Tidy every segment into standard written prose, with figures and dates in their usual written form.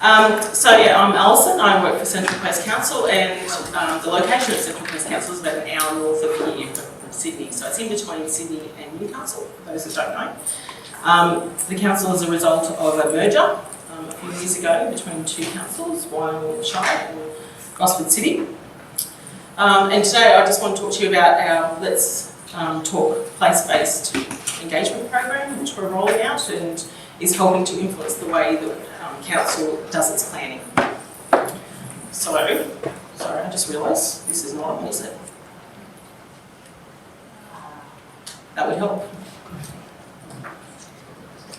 I'm Alison. I work for Central Coast Council, and the location of Central Coast Council is about an hour north of here from Sydney. So it's in between Sydney and Newcastle, for those who don't know. The council is a result of a merger a few years ago between two councils, Wyong Shire and Gosford City. And today I just want to talk to you about our Let's Talk place-based engagement program, which we're rolling out and is helping to influence the way that council does its planning. Sorry, I just realised this is not on, is it? That would help.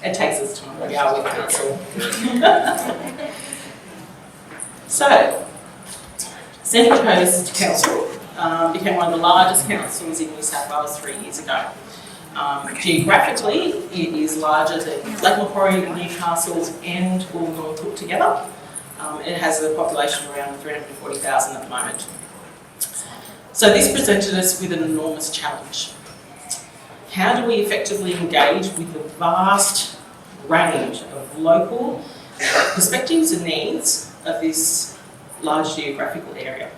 It takes us time, we are with council. So, Central Coast Council became one of the largest councils in New South Wales 3 years ago. Geographically, it is larger than Lake Macquarie, Newcastle and Wollongong put together. It has a population of around 340,000 at the moment. So this presented us with an enormous challenge. How do we effectively engage with the vast range of local perspectives and needs of this large geographical area?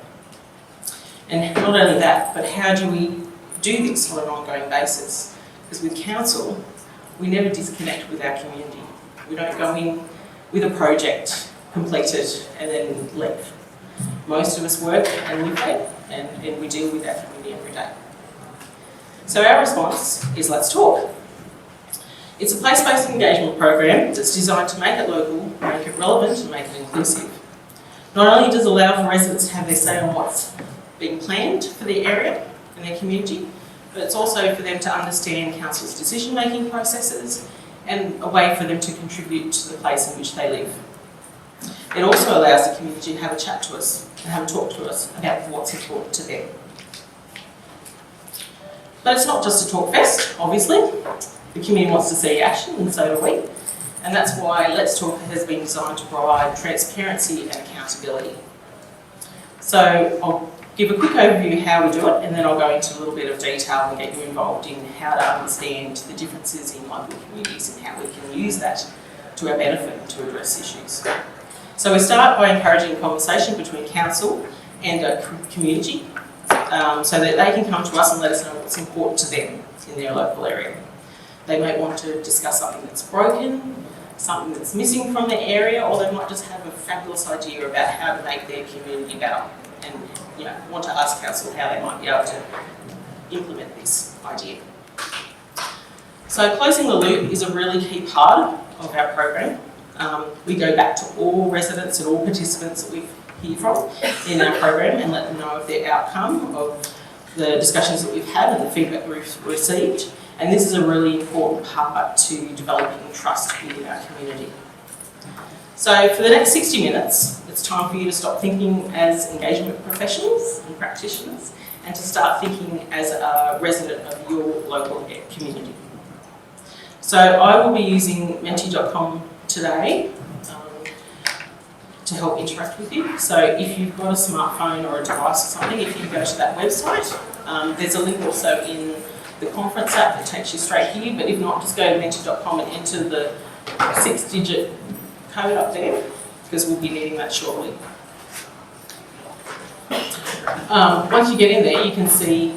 And not only that, but how do we do this on an ongoing basis? Because with council, we never disconnect with our community. We don't go in with a project completed and then leave. Most of us work and live there, and we deal with our community every day. So our response is Let's Talk. It's a place-based engagement program that's designed to make it local, make it relevant and make it inclusive. Not only does it allow for residents to have their say on what's being planned for their area and their community, but it's also for them to understand council's decision-making processes and a way for them to contribute to the place in which they live. It also allows the community to have a chat to us and have a talk to us about what's important to them. But it's not just a talk fest, obviously. The community wants to see action, and so do we. And that's why Let's Talk has been designed to provide transparency and accountability. So I'll give a quick overview of how we do it, and then I'll go into a little bit of detail and get you involved in how to understand the differences in local communities and how we can use that to our benefit and to address issues. So we start by encouraging conversation between council and a community so that they can come to us and let us know what's important to them in their local area. They may want to discuss something that's broken, something that's missing from their area, or they might just have a fabulous idea about how to make their community better and want to ask council how they might be able to implement this idea. So closing the loop is a really key part of our program. We go back to all residents and all participants that we hear from in our program and let them know of the outcome of the discussions that we've had and the feedback we've received. And this is a really important part to developing trust within our community. So for the next 60 minutes, it's time for you to stop thinking as engagement professionals and practitioners and to start thinking as a resident of your local community. So I will be using menti.com today to help interact with you. So if you've got a smartphone or a device or something, if you go to that website, there's a link also in the conference app that takes you straight here, but if not, just go to menti.com and enter the 6-digit code up there, because we'll be needing that shortly. Once you get in there, you can see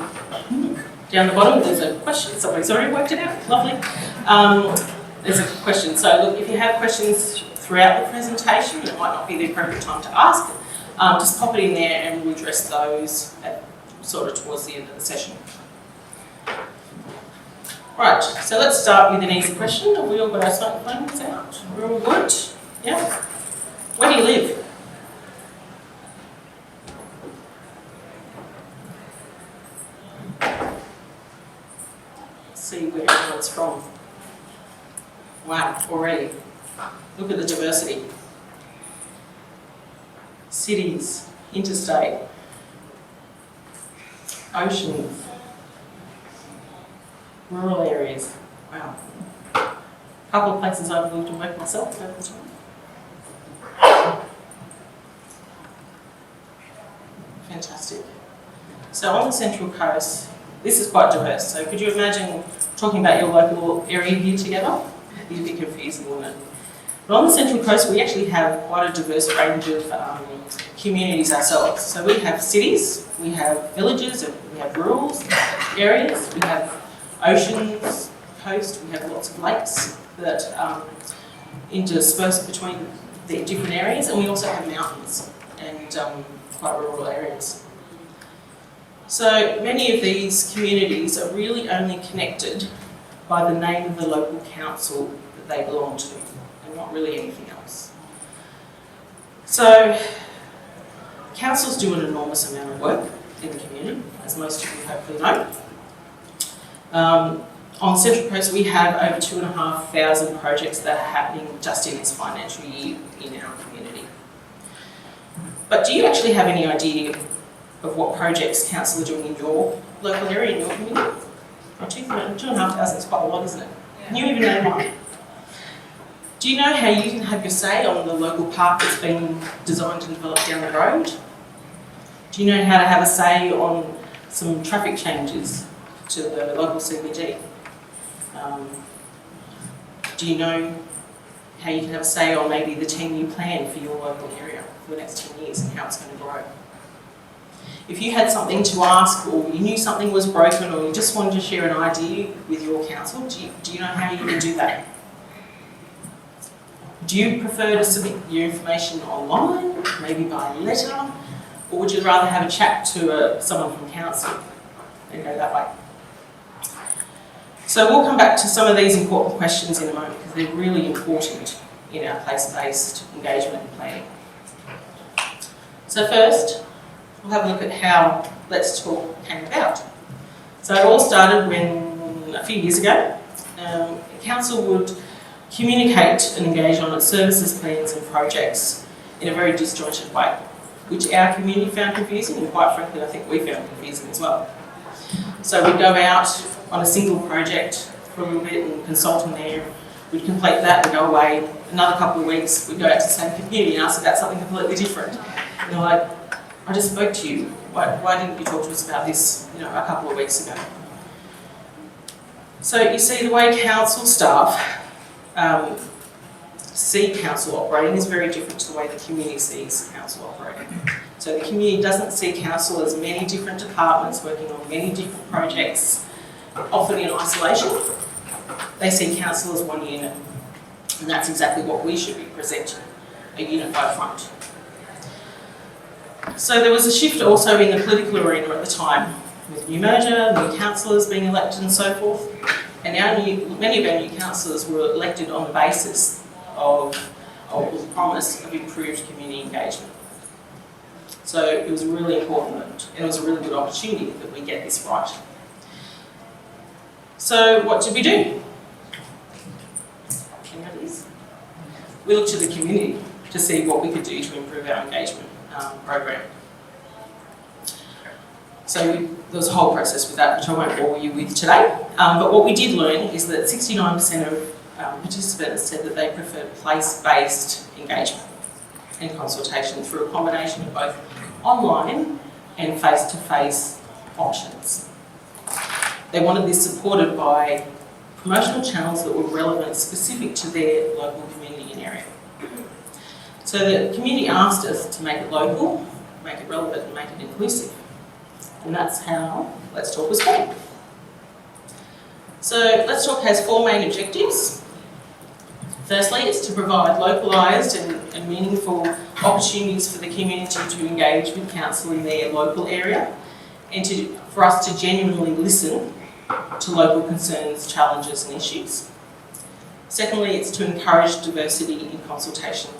down the bottom there's a question. Somebody's already worked it out. Lovely. There's a question. So look, if you have questions throughout the presentation, it might not be the appropriate time to ask. Just pop it in there and we'll address those sort of towards the end of the session. Right, so let's start with an easy question. Have we all got our smartphones out? We're all good? Yeah? Where do you live? Let's see where everyone's from. Wow, already. Look at the diversity. Cities, interstate, oceans, rural areas. Wow. A couple of places I've lived and worked myself over the time. Fantastic. So on the Central Coast, this is quite diverse. So could you imagine talking about your local area here together? It'd be confusing, wouldn't it? But on the Central Coast, we actually have quite a diverse range of communities ourselves. So we have cities, we have villages, we have rural areas, we have oceans, coast, we have lots of lakes that intersperse between the different areas, and we also have mountains and quite rural areas. So many of these communities are really only connected by the name of the local council that they belong to, and not really anything else. So councils do an enormous amount of work in the community, as most of you hopefully know. On Central Coast, we have over 2,500 projects that are happening just in this financial year in our community. But do you actually have any idea of what projects council are doing in your local area, in your community? 2,500 is quite a lot, isn't it? Can you even name one? Do you know how you can have your say on the local park that's been designed and developed down the road? Do you know how to have a say on some traffic changes to the local CBD? Do you know how you can have a say on maybe the 10-year plan for your local area for the next 10 years and how it's going to grow? If you had something to ask, or you knew something was broken, or you just wanted to share an idea with your council, do you know how you can do that? Do you prefer to submit your information online, maybe by letter, or would you rather have a chat to someone from council and go that way? So we'll come back to some of these important questions in a moment because they're really important in our place-based engagement and planning. So first, we'll have a look at how Let's Talk came about. So it all started when, a few years ago, council would communicate and engage on its services, plans and projects in a very disjointed way, which our community found confusing, and quite frankly I think we found confusing as well. So we'd go out on a single project for a little bit and consult on there, we'd complete that and go away. Another couple of weeks we'd go out to the same community and ask about something completely different. And they're like, I just spoke to you, why didn't you talk to us about this a couple of weeks ago? So you see, the way council staff see council operating is very different to the way the community sees council operating. So the community doesn't see council as many different departments working on many different projects, often in isolation. They see council as one unit, and that's exactly what we should be presenting, a unified front. So there was a shift also in the political arena at the time, with new merger, new councillors being elected and so forth. And many of our new councillors were elected on the basis of the promise of improved community engagement. So it was really important, and it was a really good opportunity that we get this right. So what did we do? We looked to the community to see what we could do to improve our engagement program. So there was a whole process with that, which I won't bore you with today. But what we did learn is that 69% of participants said that they preferred place-based engagement and consultation through a combination of both online and face-to-face options. They wanted this supported by promotional channels that were relevant, specific to their local community and area. So the community asked us to make it local, make it relevant and make it inclusive. And that's how Let's Talk was born. So Let's Talk has four main objectives. Firstly, it's to provide localised and meaningful opportunities for the community to engage with council in their local area, and for us to genuinely listen to local concerns, challenges and issues. Secondly, it's to encourage diversity in consultation.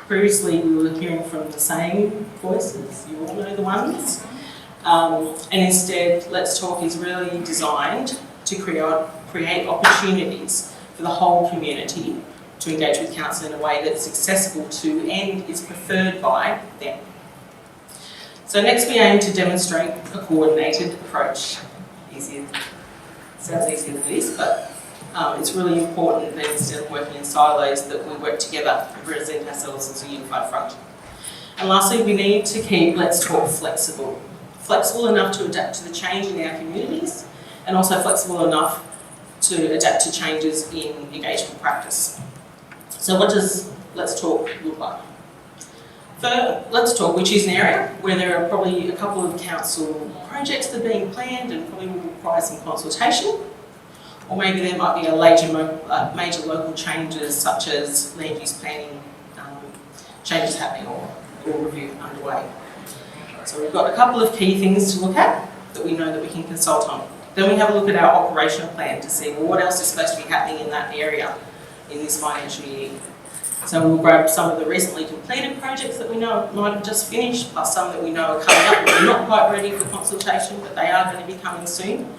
Previously we were hearing from the same voices, you all know the ones, and instead Let's Talk is really designed to create opportunities for the whole community to engage with council in a way that's accessible to and is preferred by them. So next we aim to demonstrate a coordinated approach. Sounds easier than it is, but it's really important that instead of working in silos that we work together and present ourselves as a unified front. And lastly, we need to keep Let's Talk flexible. Flexible enough to adapt to the change in our communities, and also flexible enough to adapt to changes in engagement practice. So what does Let's Talk look like? For Let's Talk, we choose an area where there are probably a couple of council projects that are being planned and probably will require some consultation. Or maybe there might be a major local changes such as land use planning changes happening or review underway. So we've got a couple of key things to look at that we know that we can consult on. Then we have a look at our operational plan to see, well, what else is supposed to be happening in that area in this financial year. So we'll grab some of the recently completed projects that we know might have just finished, plus some that we know are coming up. We're not quite ready for consultation, but they are going to be coming soon.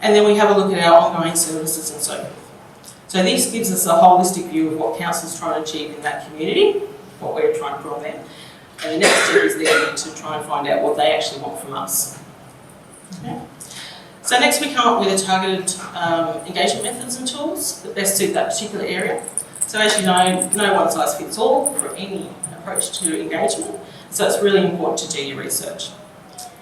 And then we have a look at our ongoing services and so forth. So this gives us a holistic view of what council's trying to achieve in that community, what we're trying to draw them. And the next step is then to try and find out what they actually want from us. Okay. So next we come up with a targeted engagement methods and tools that best suit that particular area. So as you know, no one size fits all for any approach to engagement, so it's really important to do your research.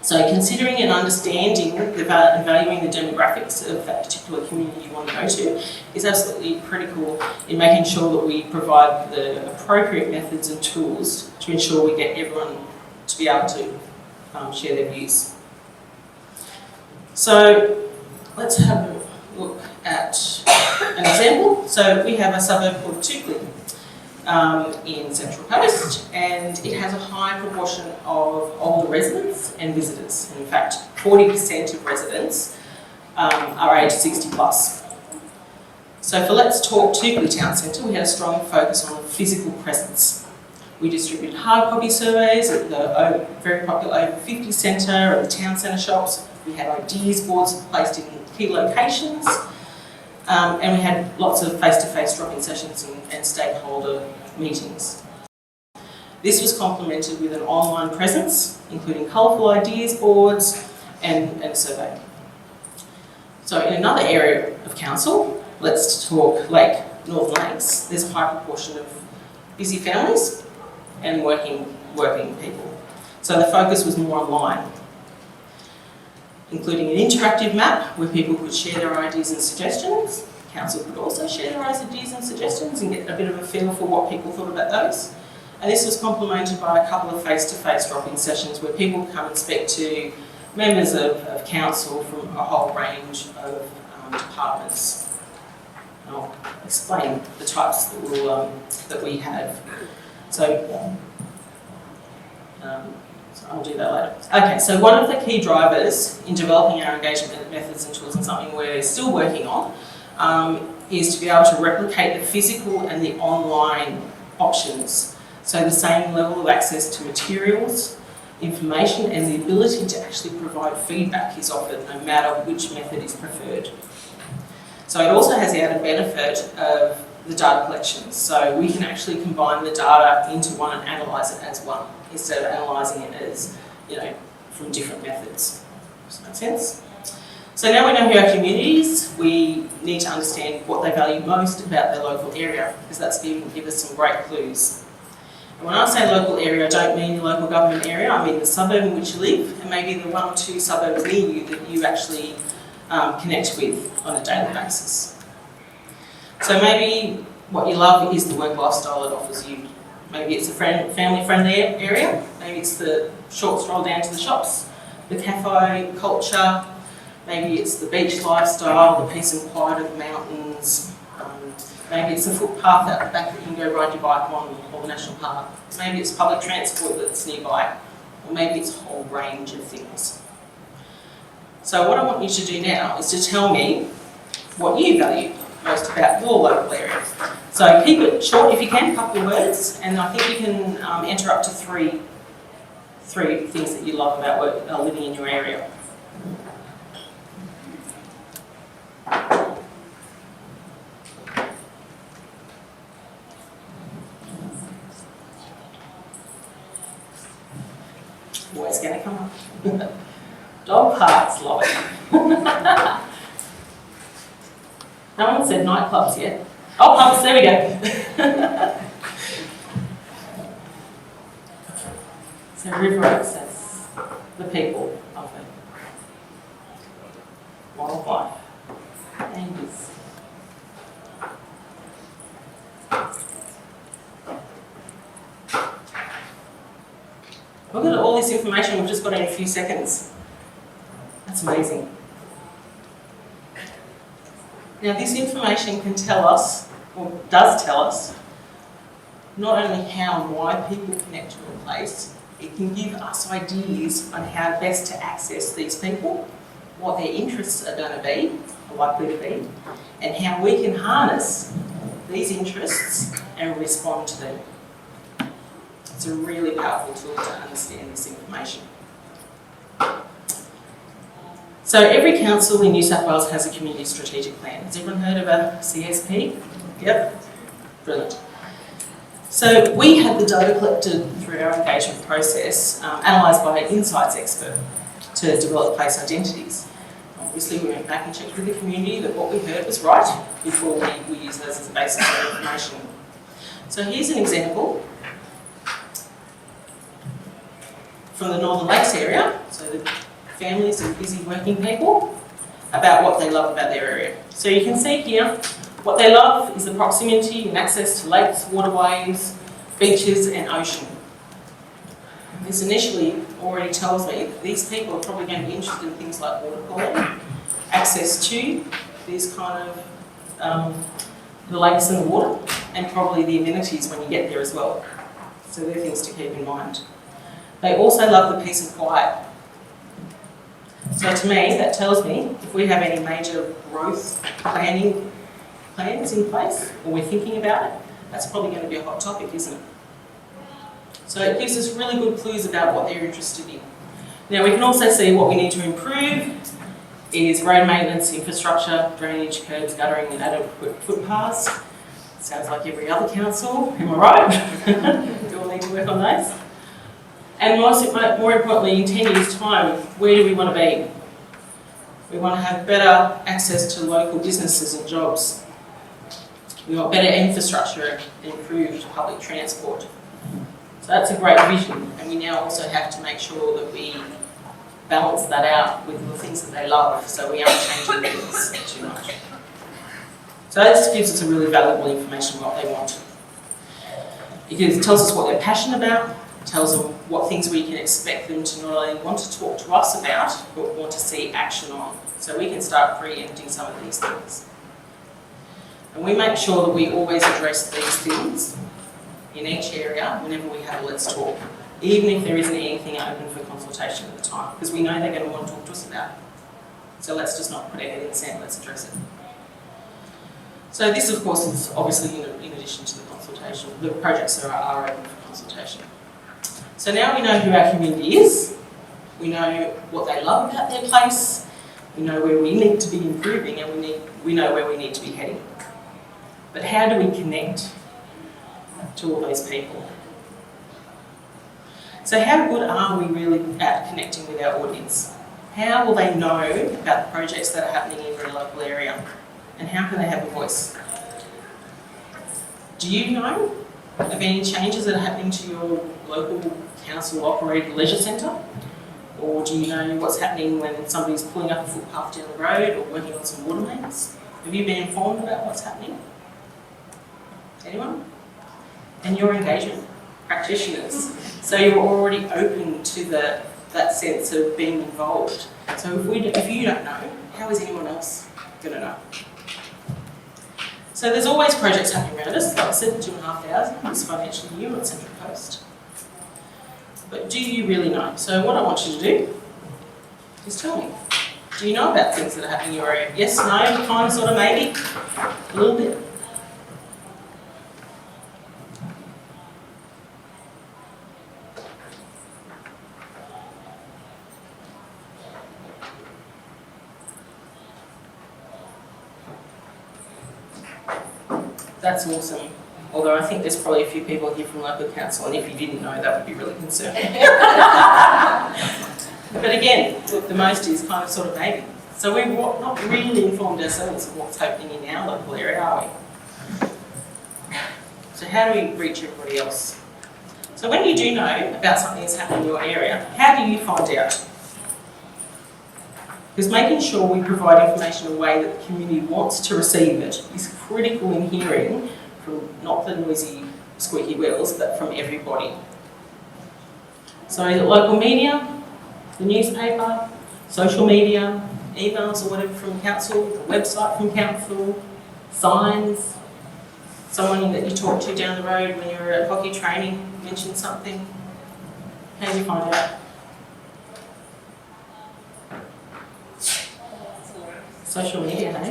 So considering and understanding and valuing the demographics of that particular community you want to go to is absolutely critical in making sure that we provide the appropriate methods and tools to ensure we get everyone to be able to share their views. So let's have a look at an example. So we have a suburb called Tukley in Central Coast, and it has a high proportion of older residents and visitors. In fact, 40% of residents are aged 60 plus. So for Let's Talk Tukley Town Centre, we had a strong focus on the physical presence. We distributed hard copy surveys at the very popular Over 50 Centre and the town centre shops. We had ideas boards placed in key locations, and we had lots of face-to-face drop-in sessions and stakeholder meetings. This was complemented with an online presence, including colourful ideas boards and a survey. So in another area of council, Let's Talk Lake, Northern Lakes, there's a high proportion of busy families and working people. So the focus was more online, including an interactive map where people could share their ideas and suggestions. Council could also share their ideas and suggestions and get a bit of a feel for what people thought about those. And this was complemented by a couple of face-to-face drop-in sessions where people could come and speak to members of council from a whole range of departments. And I'll explain the types that we have. So I'll do that later. Okay, so one of the key drivers in developing our engagement methods and tools, and something we're still working on, is to be able to replicate the physical and the online options. So the same level of access to materials, information, and the ability to actually provide feedback is offered no matter which method is preferred. So it also has the added benefit of the data collection. So we can actually combine the data into one and analyse it as one, instead of analysing it as, from different methods. Does that make sense? So now we know who our community is, we need to understand what they value most about their local area, because that's going to give us some great clues. And when I say local area, I don't mean the local government area, I mean the suburb in which you live, and maybe the 1 or 2 suburbs near you that you actually connect with on a daily basis. So maybe what you love is the work lifestyle it offers you. Maybe it's a family-friendly area, maybe it's the short stroll down to the shops, the cafe culture, maybe it's the beach lifestyle, the peace and quiet of the mountains, maybe it's a footpath out the back that you can go ride your bike on, or the national park, maybe it's public transport that's nearby, or maybe it's a whole range of things. So what I want you to do now is to tell me what you value most about your local area. So keep it short if you can, a couple of words, and I think you can enter up to three things that you love about living in your area. Always going to come up. Dog parks, love it. No one said nightclubs yet. Oh, pubs, there we go. So river access, the people of it, wildlife, neighbours. Look at all this information we've just got in a few seconds. That's amazing. Now this information can tell us, or does tell us, not only how and why people connect to a place, it can give us ideas on how best to access these people, what their interests are going to be, or likely to be, and how we can harness these interests and respond to them. It's a really powerful tool to understand this information. So every council in New South Wales has a community strategic plan. Has everyone heard of a CSP? Yep, brilliant. So we had the data collected through our engagement process, analysed by an insights expert to develop place identities. Obviously we went back and checked with the community that what we heard was right before we use those as a basis of information. So here's an example from the Northern Lakes area, so the families and busy working people, about what they love about their area. So you can see here, what they love is the proximity and access to lakes, waterways, beaches and ocean. This initially already tells me that these people are probably going to be interested in things like water quality, access to these kind of the lakes and the water, and probably the amenities when you get there as well. So they're things to keep in mind. They also love the peace and quiet. So to me, that tells me if we have any major growth plans in place, or we're thinking about it, that's probably going to be a hot topic, isn't it? So it gives us really good clues about what they're interested in. Now we can also see what we need to improve is road maintenance, infrastructure, drainage, curbs, guttering and adequate footpaths. Sounds like every other council, am I right? We all need to work on those. And more importantly, in 10 years' time, where do we want to be? We want to have better access to local businesses and jobs. We want better infrastructure and improved public transport. So that's a great vision, and we now also have to make sure that we balance that out with the things that they love, so we aren't changing things too much. So this gives us a really valuable information on what they want. It tells us what they're passionate about, tells them what things we can expect them to not only want to talk to us about, but want to see action on. So we can start preempting some of these things. And we make sure that we always address these things in each area whenever we have a Let's Talk, even if there isn't anything open for consultation at the time, because we know they're going to want to talk to us about it. So let's just not put anything in sand, let's address it. So this, of course, is obviously in addition to the consultation, the projects that are open for consultation. So now we know who our community is, we know what they love about their place, we know where we need to be improving, and we know where we need to be heading. But how do we connect to all those people? So how good are we really at connecting with our audience? How will they know about the projects that are happening in their local area? And how can they have a voice? Do you know of any changes that are happening to your local council-operated leisure centre? Or do you know what's happening when somebody's pulling up a footpath down the road or working on some water mains? Have you been informed about what's happening? Anyone? And you're engagement practitioners, so you're already open to that sense of being involved. So if you don't know, how is anyone else going to know? So there's always projects happening around us, like I said, 2,500 this financial year on Central Coast. But do you really know? So what I want you to do is tell me. Do you know about things that are happening in your area? Yes, no, kind of, sort of, maybe? A little bit? That's awesome. Although I think there's probably a few people here from local council, and if you didn't know, that would be really concerning. But again, look, the most is kind of, sort of, maybe. So we're not really informed ourselves of what's happening in our local area, are we? So how do we reach everybody else? So when you do know about something that's happening in your area, how do you find out? Because making sure we provide information in a way that the community wants to receive it is critical in hearing from not the noisy, squeaky wheels, but from everybody. So is it local media, the newspaper, social media, emails or whatever from council, the website from council, signs, someone that you talk to down the road when you're at hockey training mentioned something? How do you find out? Social media, hey?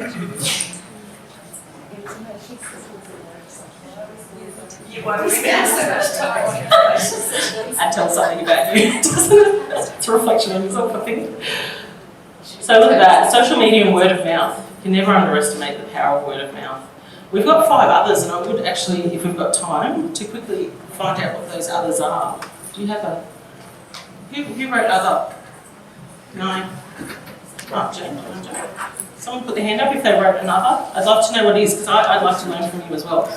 You won't spend so much time. That tells something about you, doesn't it? It's a reflection on yourself, I think. So look at that, social media and word of mouth. You can never underestimate the power of word of mouth. We've got 5 others, and I would actually, if we've got time, to quickly find out what those others are. Do you have a... Who wrote other? No. Oh, Jane. Someone put their hand up if they wrote another. I'd love to know what it is, because I'd like to learn from you as well.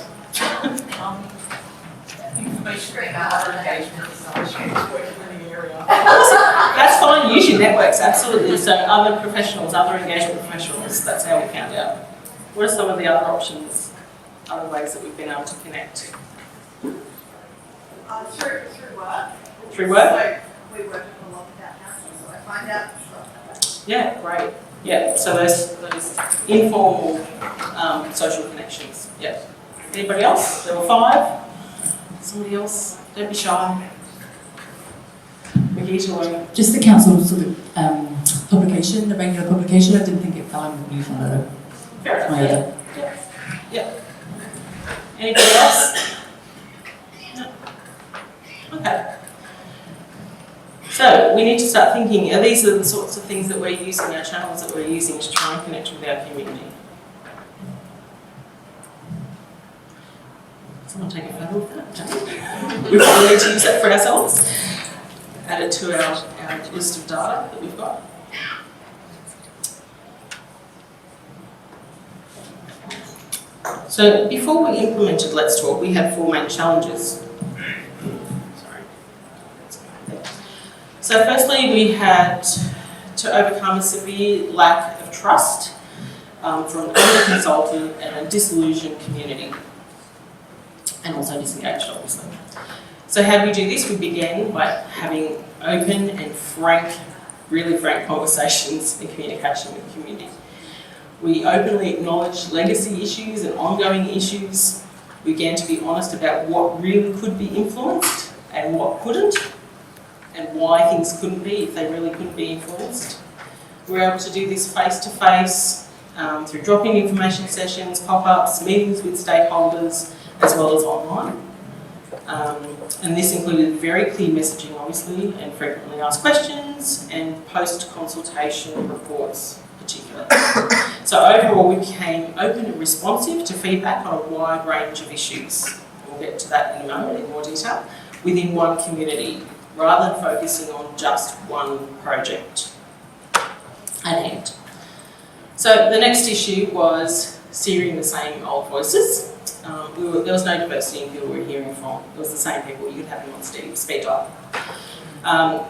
That's fine, use your networks, absolutely. So other professionals, other engagement professionals, that's how we found out. What are some of the other options, other ways that we've been able to connect? Through work. Through work? So we work a lot with our council, so I find out stuff. Yeah, great. Yeah, so those informal social connections. Yeah. Anybody else? There were 5. Somebody else? Don't be shy. McGee, just the council sort of publication, the regular publication. I didn't think it fell under newsletter. Fair enough. Either. Yeah. Anybody else? No. Okay. So we need to start thinking, these are the sorts of things that we're using, our channels that we're using to try and connect with our community. Someone take a photo of that. We probably need to use that for ourselves. Add it to our list of data that we've got. So before we implemented Let's Talk, we had 4 main challenges. Sorry. So firstly, we had to overcome a severe lack of trust from an under-consulted and a disillusioned community, and also disengaged, obviously. So how do we do this? We began by having open and frank, really frank conversations and communication with the community. We openly acknowledged legacy issues and ongoing issues. We began to be honest about what really could be influenced and what couldn't, and why things couldn't be if they really couldn't be influenced. We were able to do this face-to-face through drop-in information sessions, pop-ups, meetings with stakeholders, as well as online. And this included very clear messaging, obviously, and frequently asked questions, and post-consultation reports, particularly. So overall, we became open and responsive to feedback on a wide range of issues. We'll get to that in a moment in more detail, within one community, rather than focusing on just one project at hand. So the next issue was steering the same old voices. There was no diversity in who we were hearing from. It was the same people. You could have them on speed dial.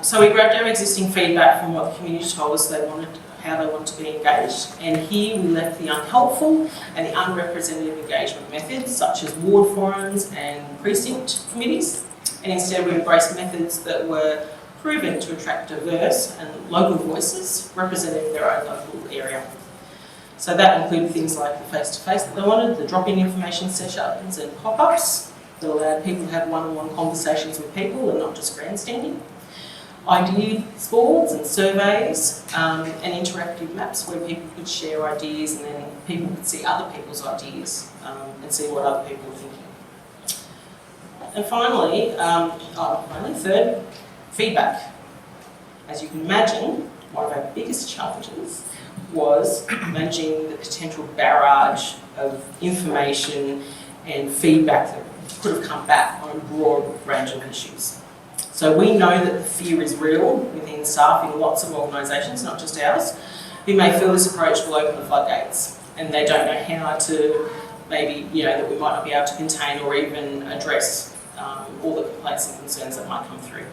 So we grabbed our existing feedback from what the community told us they wanted, how they wanted to be engaged, and here we left the unhelpful and the unrepresentative engagement methods, such as ward forums and precinct committees, and instead we embraced methods that were proven to attract diverse and local voices representing their own local area. So that included things like the face-to-face that they wanted, the drop-in information sessions and pop-ups that allowed people to have one-on-one conversations with people and not just grandstanding. Idea boards and surveys and interactive maps where people could share ideas and then people could see other people's ideas and see what other people were thinking. And finally, third, feedback. As you can imagine, one of our biggest challenges was managing the potential barrage of information and feedback that could have come back on a broad range of issues. So we know that the fear is real within staff in lots of organisations, not just ours, who may feel this approach will open the floodgates and they don't know how to maybe, that we might not be able to contain or even address all the complaints and concerns that might come through.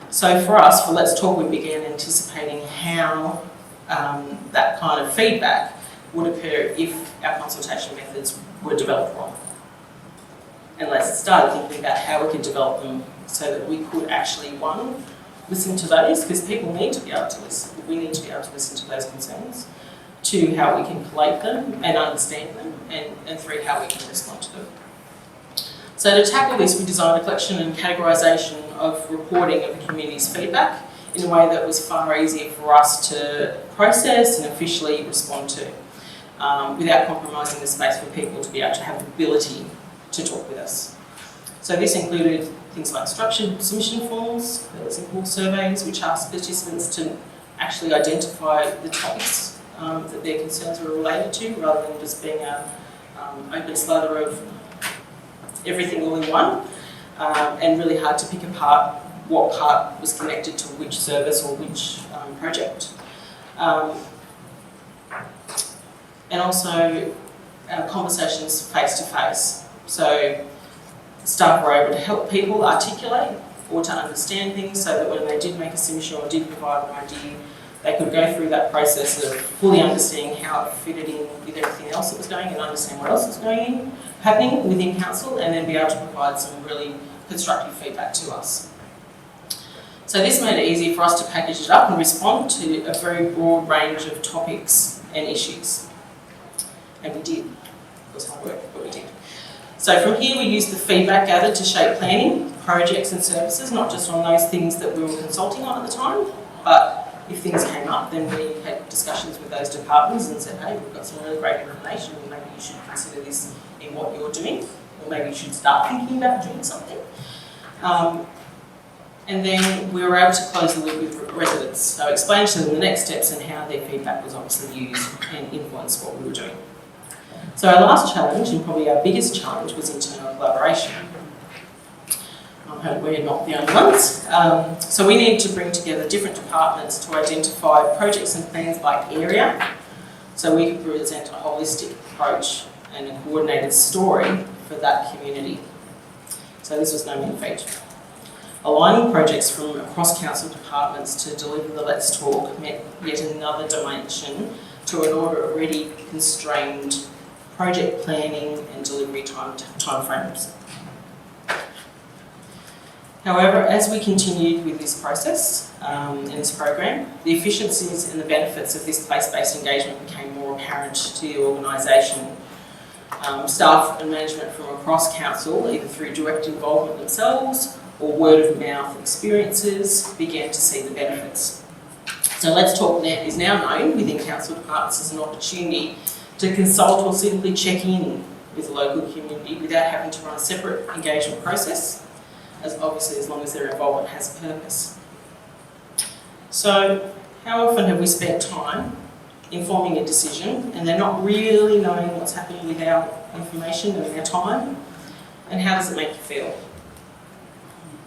So for us, for Let's Talk, we began anticipating how that kind of feedback would occur if our consultation methods were developed wrong. And let's start thinking about how we could develop them so that we could actually, one, listen to those, because people need to be able to listen. We need to be able to listen to those concerns. Two, how we can collate them and understand them. And three, how we can respond to them. So to tackle this, we designed a collection and categorisation of reporting of the community's feedback in a way that was far easier for us to process and officially respond to, without compromising the space for people to be able to have the ability to talk with us. So this included things like structured submission forms, simple surveys which asked participants to actually identify the topics that their concerns were related to, rather than just being an open slather of everything all in one, and really hard to pick apart what part was connected to which service or which project. And also conversations face to face. So staff were able to help people articulate or to understand things, so that when they did make a submission or did provide an idea, they could go through that process of fully understanding how it fitted in with everything else that was going, and understand what else was happening within council, and then be able to provide some really constructive feedback to us. So this made it easy for us to package it up and respond to a very broad range of topics and issues. And we did. It was hard work, but we did. So from here we used the feedback gathered to shape planning, projects and services, not just on those things that we were consulting on at the time, but if things came up, then we had discussions with those departments and said, hey, we've got some really great information, maybe you should consider this in what you're doing, or maybe you should start thinking about doing something. And then we were able to close the loop with residents, so explain to them the next steps and how their feedback was obviously used and influenced what we were doing. So our last challenge, and probably our biggest challenge, was internal collaboration. I hope we're not the only ones. So we need to bring together different departments to identify projects and plans by area, so we could present a holistic approach and a coordinated story for that community. So this was no mean feat. Aligning projects from across council departments to deliver the Let's Talk meant yet another dimension to an already constrained project planning and delivery timeframes. However, as we continued with this process and this program, the efficiencies and the benefits of this place-based engagement became more apparent to the organisation. Staff and management from across council, either through direct involvement themselves or word of mouth experiences, began to see the benefits. So Let's Talk Net is now known within council departments as an opportunity to consult or simply check in with the local community without having to run a separate engagement process, as obviously as long as their involvement has a purpose. So how often have we spent time informing a decision and they're not really knowing what's happening with our information and our time? And how does it make you feel?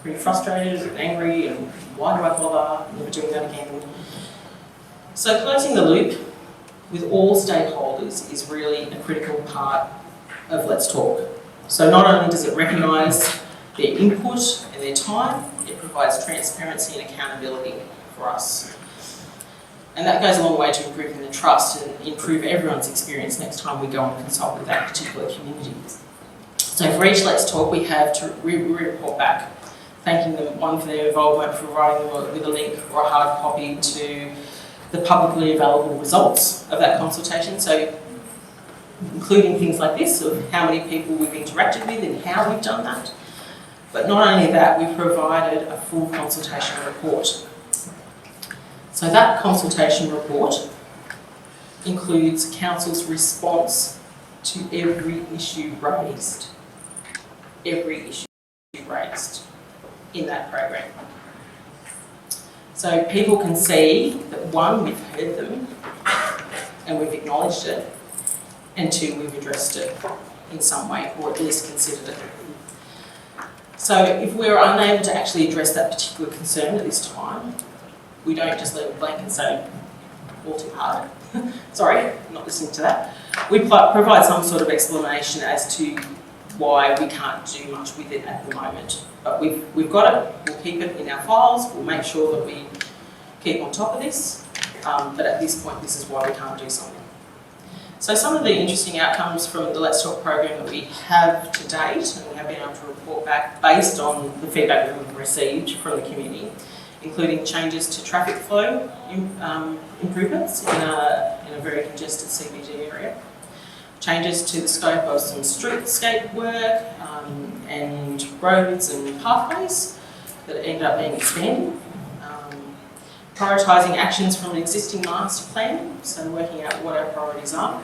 Pretty frustrated and angry, and why do I bother? Never doing that again. So closing the loop with all stakeholders is really a critical part of Let's Talk. So not only does it recognise their input and their time, it provides transparency and accountability for us. And that goes a long way to improving the trust and improve everyone's experience next time we go and consult with that particular community. So for each Let's Talk, we have to report back, thanking them, one, for their involvement, providing them with a link or a hard copy to the publicly available results of that consultation. So including things like this, of how many people we've interacted with and how we've done that. But not only that, we've provided a full consultation report. So that consultation report includes council's response to every issue raised. Every issue raised in that program. So people can see that, one, we've heard them and we've acknowledged it, and two, we've addressed it in some way, or at least considered it. So if we're unable to actually address that particular concern at this time, we don't just leave it blank and say, all too hard. Sorry, I'm not listening to that. We provide some sort of explanation as to why we can't do much with it at the moment. But we've got it, we'll keep it in our files, we'll make sure that we keep on top of this, but at this point this is why we can't do something. So some of the interesting outcomes from the Let's Talk program that we have to date, and we have been able to report back based on the feedback that we've received from the community, including changes to traffic flow improvements in a very congested CBD area, changes to the scope of some streetscape work and roads and pathways that end up being expanded, prioritising actions from an existing master plan, so working out what our priorities are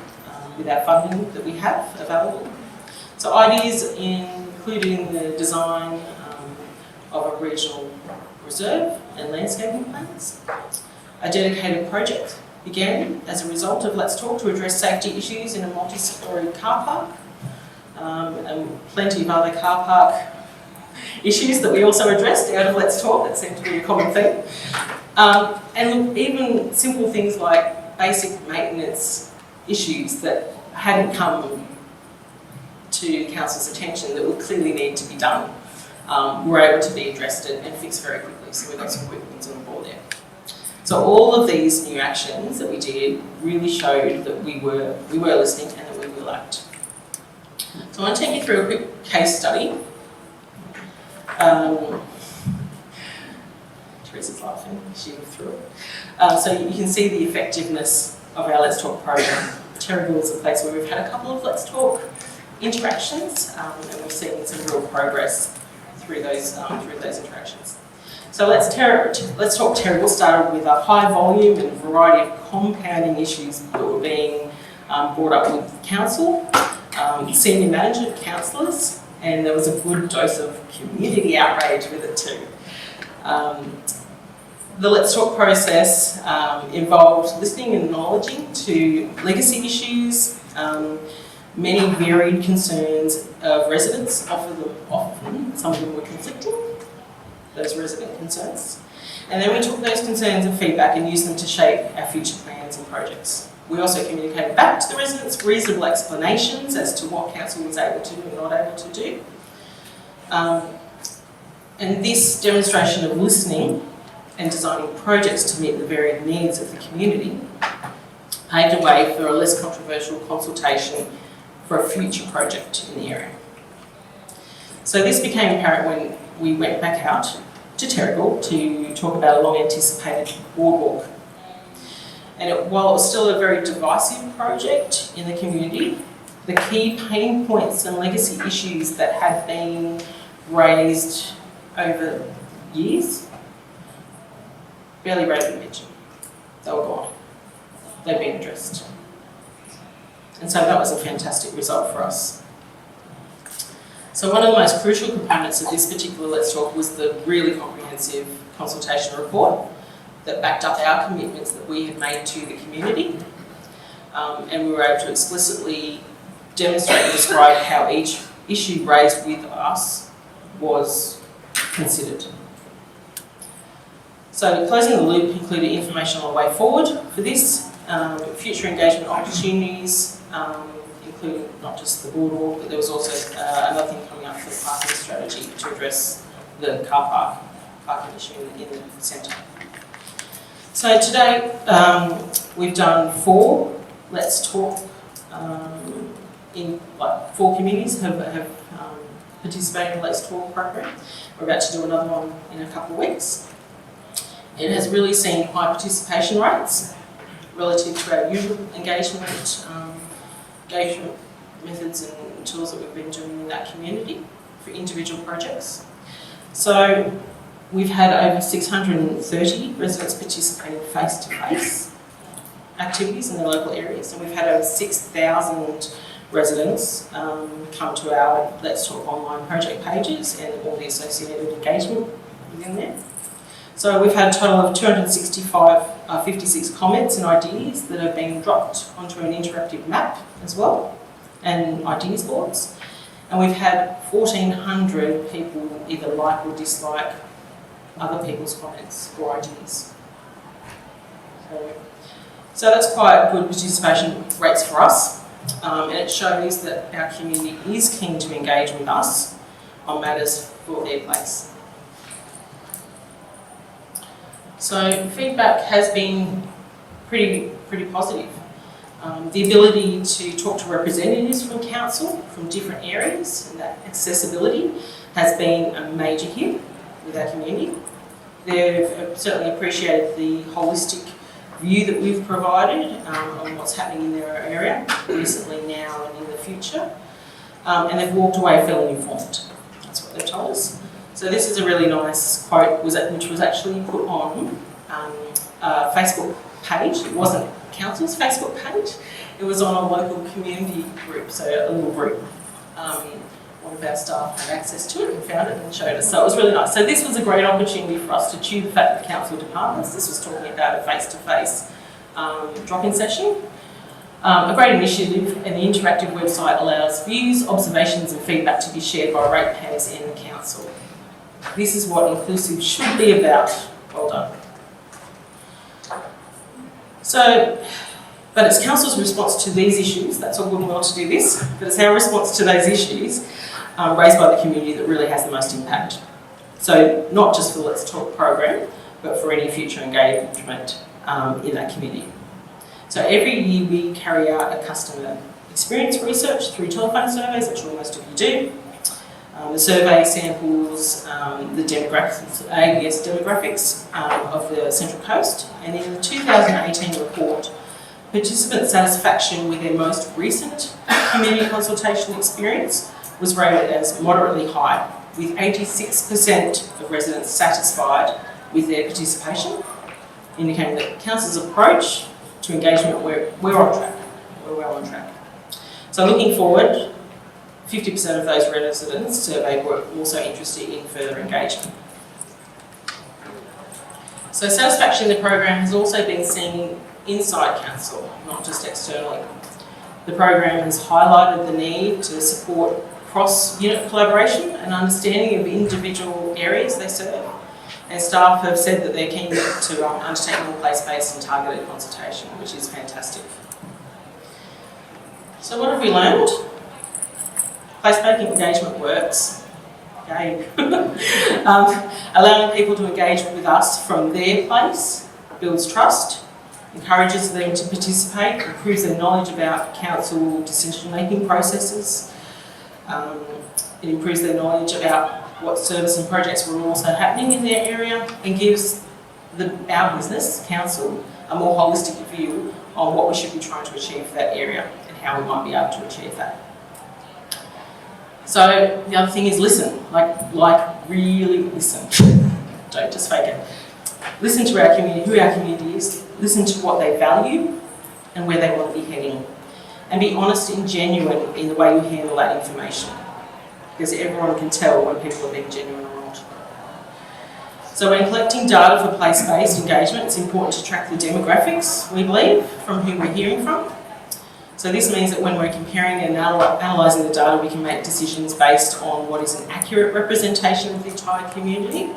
with our funding that we have available. So ideas including the design of a regional reserve and landscaping plans. A dedicated project began as a result of Let's Talk to address safety issues in a multi-storey car park, and plenty of other car park issues that we also addressed out of Let's Talk. That seemed to be a common theme. And even simple things like basic maintenance issues that hadn't come to Council's attention that would clearly need to be done were able to be addressed and fixed very quickly. So we got some quick wins on the board there. So all of these new actions that we did really showed that we were listening and that we will act. So I want to take you through a quick case study. Teresa's laughing, she went through it. So you can see the effectiveness of our Let's Talk program. Terrigal is a place where we've had a couple of Let's Talk interactions, and we've seen some real progress through those interactions. So Let's Talk Terrigal started with a high volume and variety of compounding issues that were being brought up with council, senior management, councillors, and there was a good dose of community outrage with it too. The Let's Talk process involved listening and acknowledging to legacy issues, many varied concerns of residents, often some of them were conflicting, those resident concerns. And then we took those concerns and feedback and used them to shape our future plans and projects. We also communicated back to the residents reasonable explanations as to what council was able to do and not able to do. And this demonstration of listening and designing projects to meet the varied needs of the community paved a way for a less controversial consultation for a future project in the area. So this became apparent when we went back out to Terrigal to talk about a long anticipated boardwalk. And while it was still a very divisive project in the community, the key pain points and legacy issues that had been raised over years barely raised a mention. They were gone. They've been addressed. And so that was a fantastic result for us. So one of the most crucial components of this particular Let's Talk was the really comprehensive consultation report that backed up our commitments that we had made to the community. And we were able to explicitly demonstrate and describe how each issue raised with us was considered. So closing the loop included information on the way forward for this, future engagement opportunities, including not just the boardwalk, but there was also another thing coming up for the parking strategy to address the parking issue in the centre. So today we've done 4 Let's Talk in 4 communities have participated in the Let's Talk program. We're about to do another one in a couple of weeks. It has really seen high participation rates relative to our usual engagement methods and tools that we've been doing in that community for individual projects. So we've had over 630 residents participating face-to-face activities in their local areas, and we've had over 6,000 residents come to our Let's Talk online project pages and all the associated engagement within there. So we've had a total of 56 comments and ideas that have been dropped onto an interactive map as well, and ideas boards. And we've had 1,400 people either like or dislike other people's comments or ideas. So that's quite good participation rates for us, and it shows that our community is keen to engage with us on matters for their place. So feedback has been pretty positive. The ability to talk to representatives from council from different areas, and that accessibility has been a major hit with our community. They've certainly appreciated the holistic view that we've provided on what's happening in their area, recently, now and in the future. And they've walked away feeling informed. That's what they've told us. So this is a really nice quote which was actually put on a Facebook page. It wasn't council's Facebook page. It was on a local community group, so a little group. One of our staff had access to it and found it and showed us. So it was really nice. So this was a great opportunity for us to chew the fat of the council departments. This was talking about a face-to-face drop-in session. A great initiative, and the interactive website allows views, observations and feedback to be shared by ratepayers and the council. This is what inclusive should be about. Well done. So, but it's council's response to these issues, that's all good and well to do this, but it's our response to those issues raised by the community that really has the most impact. So not just for the Let's Talk program, but for any future engagement in that community. So every year we carry out a customer experience research through telephone surveys, which most of you do. The survey samples the ABS demographics of the Central Coast, and in the 2018 report, participant satisfaction with their most recent community consultation experience was rated as moderately high, with 86% of residents satisfied with their participation, indicating that council's approach to engagement, we're on track. We're well on track. So looking forward, 50% of those residents surveyed were also interested in further engagement. So satisfaction in the program has also been seen inside council, not just externally. The program has highlighted the need to support cross-unit collaboration and understanding of individual areas they serve, and staff have said that they're keen to undertake more place-based and targeted consultation, which is fantastic. So what have we learned? Place-based engagement works. Yay. Allowing people to engage with us from their place builds trust, encourages them to participate, improves their knowledge about council decision-making processes. It improves their knowledge about what service and projects were also happening in their area, and gives our business, council, a more holistic view on what we should be trying to achieve for that area and how we might be able to achieve that. So the other thing is listen, like really listen. Don't just fake it. Listen to our community, who our community is, listen to what they value and where they want to be heading. And be honest and genuine in the way you handle that information, because everyone can tell when people are being genuine or not. So when collecting data for place-based engagement, it's important to track the demographics, we believe, from who we're hearing from. So this means that when we're comparing and analysing the data, we can make decisions based on what is an accurate representation of the entire community's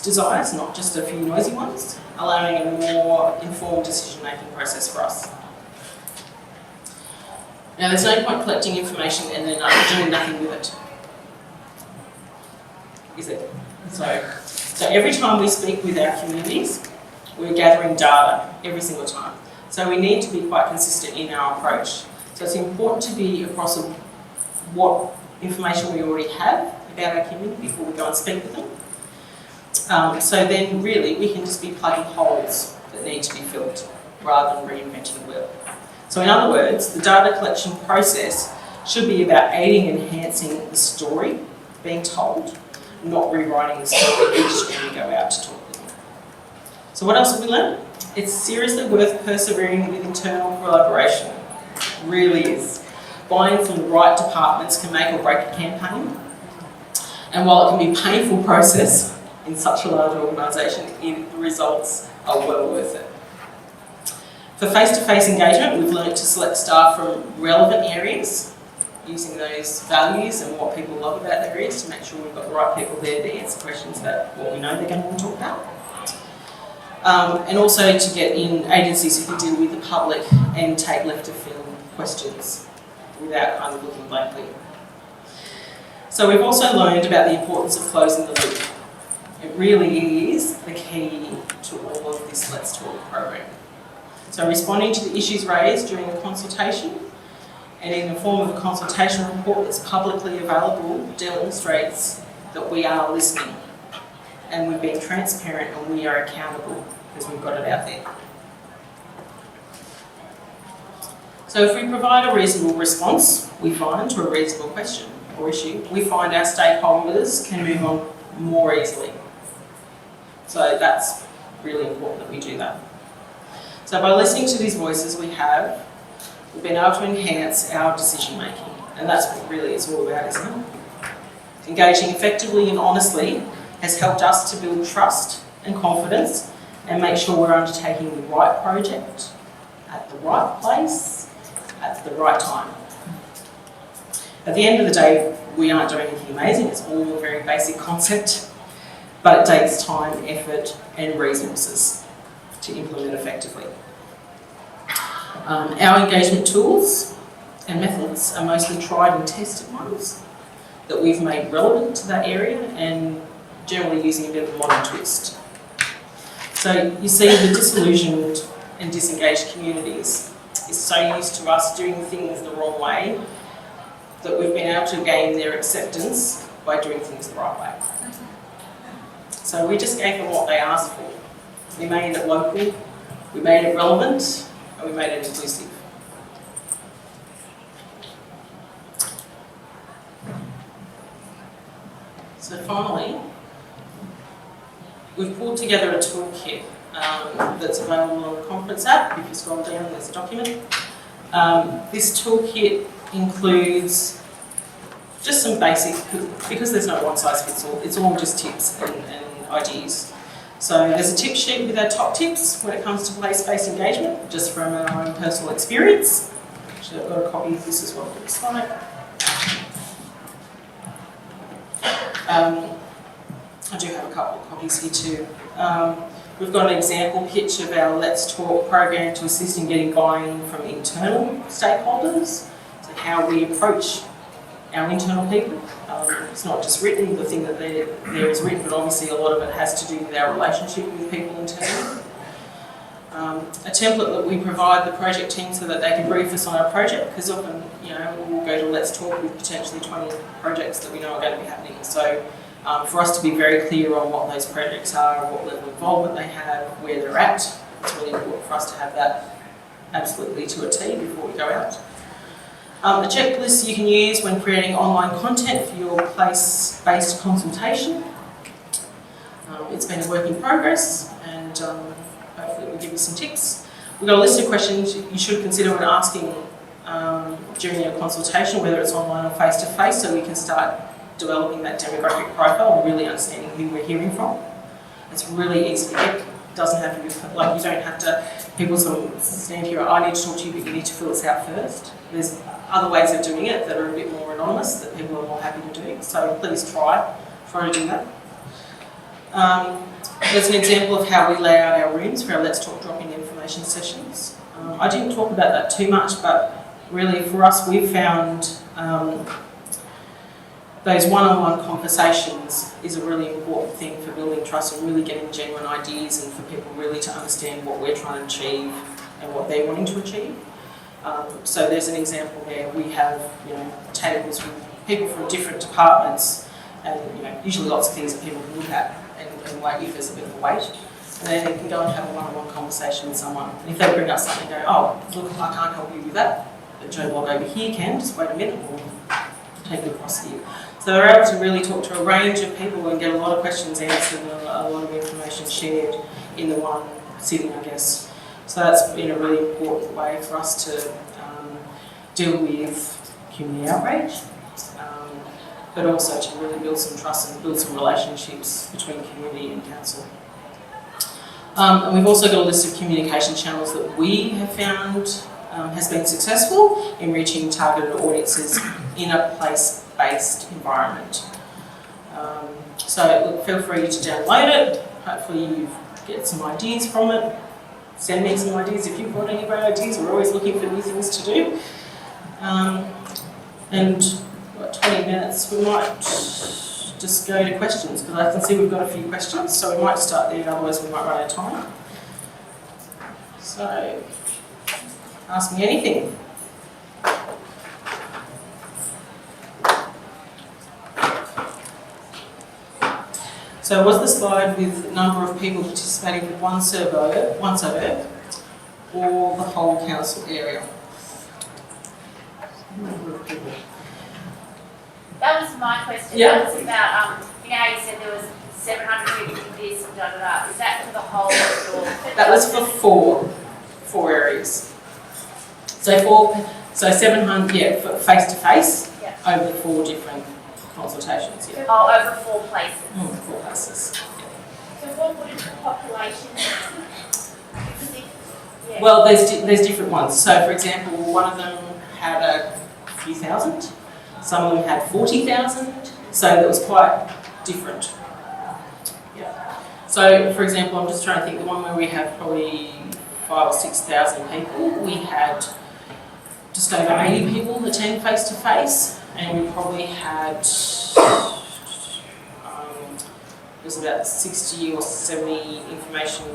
desires, not just a few noisy ones, allowing a more informed decision-making process for us. Now, there's no point collecting information and then doing nothing with it, is it? So every time we speak with our communities, we're gathering data every single time. So we need to be quite consistent in our approach. So it's important to be across what information we already have about our community before we go and speak with them. So then really we can just be plugging holes that need to be filled rather than reinventing the wheel. So in other words, the data collection process should be about aiding and enhancing the story being told, not rewriting the story each time we go out to talk with them. So what else have we learned? It's seriously worth persevering with internal collaboration. It really is. Buying from the right departments can make or break a campaign. And while it can be a painful process in such a large organisation, the results are well worth it. For face-to-face engagement, we've learned to select staff from relevant areas, using those values and what people love about their areas to make sure we've got the right people there to answer questions about what we know they're going to want to talk about. And also to get in agencies who can deal with the public and take left of field questions without kind of looking blankly. So we've also learned about the importance of closing the loop. It really is the key to all of this Let's Talk program. So responding to the issues raised during the consultation and in the form of a consultation report that's publicly available demonstrates that we are listening and we've been transparent and we are accountable because we've got it out there. So if we provide a reasonable response, we find, to a reasonable question or issue, we find our stakeholders can move on more easily. So that's really important that we do that. So by listening to these voices we've been able to enhance our decision making. And that's what really it's all about, isn't it? Engaging effectively and honestly has helped us to build trust and confidence and make sure we're undertaking the right project at the right place at the right time. At the end of the day, we aren't doing anything amazing. It's all a very basic concept, but it takes time, effort and resources to implement effectively. Our engagement tools and methods are mostly tried and tested ones that we've made relevant to that area and generally using a bit of a modern twist. So you see the disillusioned and disengaged communities is so used to us doing things the wrong way that we've been able to gain their acceptance by doing things the right way. So we just gave them what they asked for. We made it local, we made it relevant, and we made it inclusive. So finally, we've pulled together a toolkit that's available on the conference app. If you scroll down, there's a document. This toolkit includes just some basic, because there's no one size fits all, it's all just tips and ideas. So there's a tip sheet with our top tips when it comes to place-based engagement, just from our own personal experience. Actually, I've got a copy of this as well. Looks like. I do have a couple of copies here too. We've got an example pitch of our Let's Talk program to assist in getting buy-in from internal stakeholders, so how we approach our internal people. It's not just written, the thing that there is written, but obviously a lot of it has to do with our relationship with people internally. A template that we provide the project team so that they can brief us on our project, because often, we'll go to Let's Talk with potentially 20 projects that we know are going to be happening. So for us to be very clear on what those projects are, what level of involvement they have, where they're at, it's really important for us to have that absolutely to a T before we go out. A checklist you can use when creating online content for your place-based consultation. It's been a work in progress, and hopefully we'll give you some tips. We've got a list of questions you should consider when asking during your consultation, whether it's online or face-to-face, so we can start developing that demographic profile and really understanding who we're hearing from. It's really easy to get. It doesn't have to be, like, you don't have to, people sort of stand here, I need to talk to you, but you need to fill this out first. There's other ways of doing it that are a bit more anonymous that people are more happy to do, so please try to do that. There's an example of how we lay out our rooms for our Let's Talk drop-in information sessions. I didn't talk about that too much, but really for us we've found those one-on-one conversations is a really important thing for building trust and really getting genuine ideas and for people really to understand what we're trying to achieve and what they're wanting to achieve. So there's an example there. We have tables with people from different departments, and usually lots of things that people can look at and wait if there's a bit of a wait. And then they can go and have a one-on-one conversation with someone. And if they bring up something, go, oh, look, I can't help you with that, but Joe Blog over here can. Just wait a minute, we'll take it across here. So they're able to really talk to a range of people and get a lot of questions answered and a lot of information shared in the one sitting, I guess. So that's been a really important way for us to deal with community outrage, but also to really build some trust and build some relationships between community and council. And we've also got a list of communication channels that we have found has been successful in reaching targeted audiences in a place-based environment. So look, feel free to download it. Hopefully you get some ideas from it. Send me some ideas if you've got any great ideas. We're always looking for new things to do. And what, 20 minutes, we might just go to questions, because I can see we've got a few questions, so we might start there, otherwise we might run out of time. So, ask me anything. So was the slide with number of people participating with one suburb, or the whole council area? Number of people. That was my question. Yeah. That was about, you know how you said there was 750 this and da. Is that for the whole of your? That was for four areas. So 700, yeah, face to face Yeah. over the 4 different consultations. Yeah. Oh, over 4 places. 4 places. So what would the population be? Yeah. Well, there's different ones. So, for example, one of them had a few thousand. Some of them had 40,000. So it was quite different. Yeah. So, for example, I'm just trying to think. The one where we have probably 5,000 or 6,000 people, we had just over 80 people attend face to face, and we probably had it was about 60 or 70 information,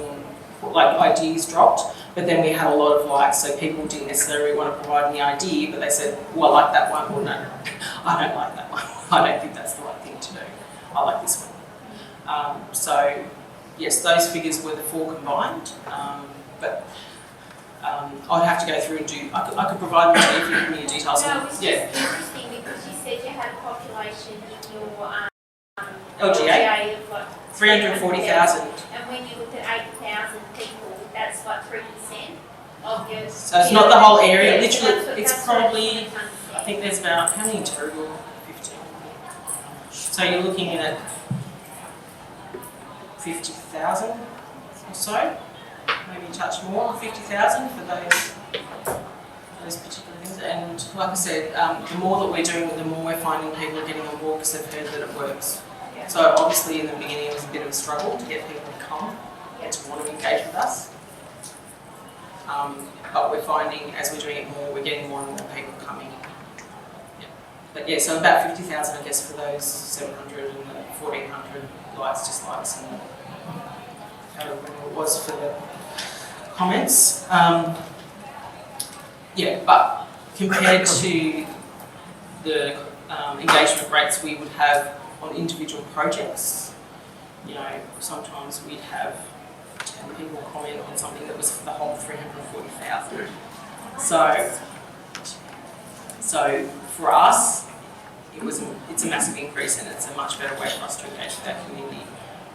like IDs dropped, but then we had a lot of likes, so people didn't necessarily want to provide the ID, but they said, well, I like that one, or no, I don't like that one. I don't think that's the right thing to do. I like this one. So, yes, those figures were the 4 combined, but I'd have to go through and do, I could provide them to you if you give me your details. No, it was just Yeah. interesting because you said you had a population in your LGA? of like 340,000. And when you look at 80,000 people, that's like 3% of your. So it's not the whole area, Yeah, literally, that's what- it's that's what I probably, was trying to I understand. think there's about, how many in total? 15. So you're looking at 50,000 or so, maybe a touch more, 50,000 for those particular things. And like I said, the more that we're doing, the more we're finding people are getting on board because they've heard that it works. Yeah. So obviously in the beginning it was a bit of a struggle to get people to come and to want to engage with us. But we're finding as we're doing it more, we're getting more and more people coming. Yeah. But yeah, so about 50,000 I guess for those 700 and the 1,400 likes, dislikes, and however many it was for the comments. Yeah, but compared to the engagement rates we would have on individual projects, you know, sometimes we'd have 10 people comment on something that was for the whole 340,000. So for us, it's a massive increase, and it's a much better way for us to engage with that community